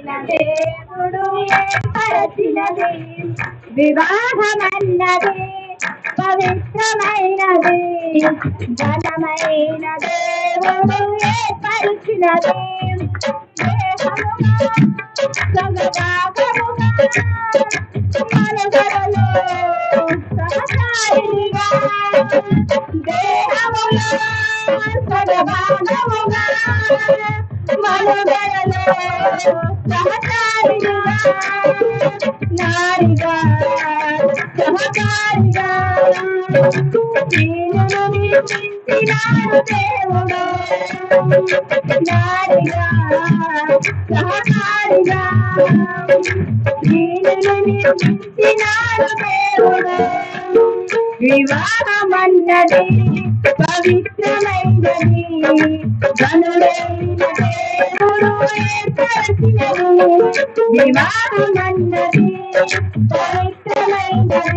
దేవుడు ఏర్పరచినది వివాహమన్నది పవిత్రమైనది ఘనమైన దేవుడు ఏర్పరిచినది మనగడలో సహకారిగా దేహములో సగభాగముగా మనగడలో సహకారిగా నారిగా సహకారిగా దీనులు నిర్మించినాడు దేవుడు నారిగా సహకారిగా దీనులు నిర్మించినాడు దేవుడు వివాహమన్నది పవిత్రమైనది గనుడైన దేవుడు ఏర్పరచినది వివాహమన్నది పవిత్రమైనది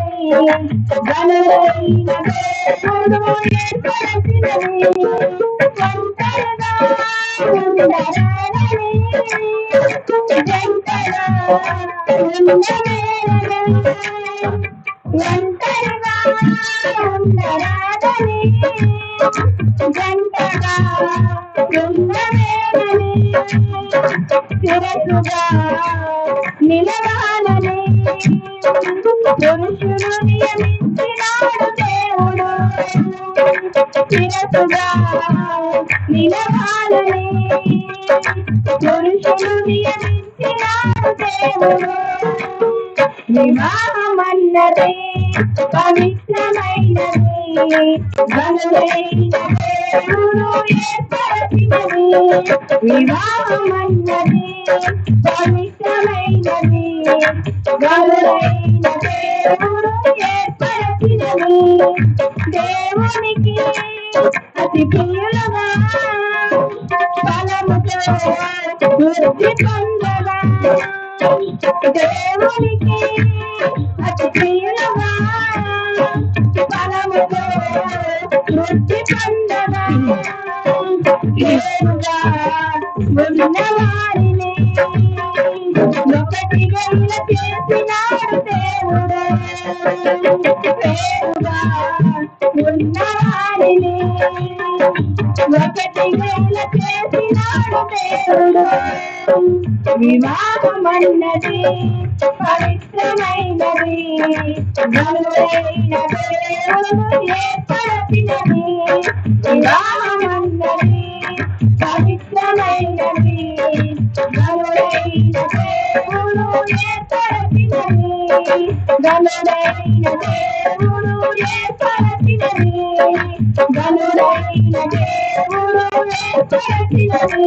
గనుడైన దేవుడు ఏర్పరచినది ఒంటరిగా ఉండరాదని జంటగా ఉండలేరని ఒంటరిగా ఉండరాదని జంటగా ఉండలేరని శిరసుగా నిలవాలని పురుషుడు నియమించినాడు దేవుడు శిరసుగా నిలవాలని పురుషుడు నియమించినాడు దేవుడు వివాహమన్నది పవిత్రమైనది గనుడైన దేవుడు ఏర్పరచినది వివాహమన్నది పవిత్రమైనది గనుడైన దేవుడు ఏర్పరచినది దేవునికి అతి ప్రియులుగా ఫలముతో వృద్ధి పొందగా దేవునికి అతి ప్రియులుగా ఫలముతో వృద్ధి పొందగా దేవుగా ఉన్నవారిని ఒకటిగా ఇలా చేసినాడు దేవుడు దేవుగా ఉన్నవారిని ఒకటిగా ఇలా చేసినాడు దేవుడు వివాహమన్నది పవిత్రమైనది గనుడైన దేవుడు ఏర్పరచినది వివాహమన్నది పవిత్రమైనది గనుడైన దేవుడు ఏర్పరచినది గనుడైన దేవుడు ఏర్పరచినది గనుడైన దేవుడు ఏర్పరచినది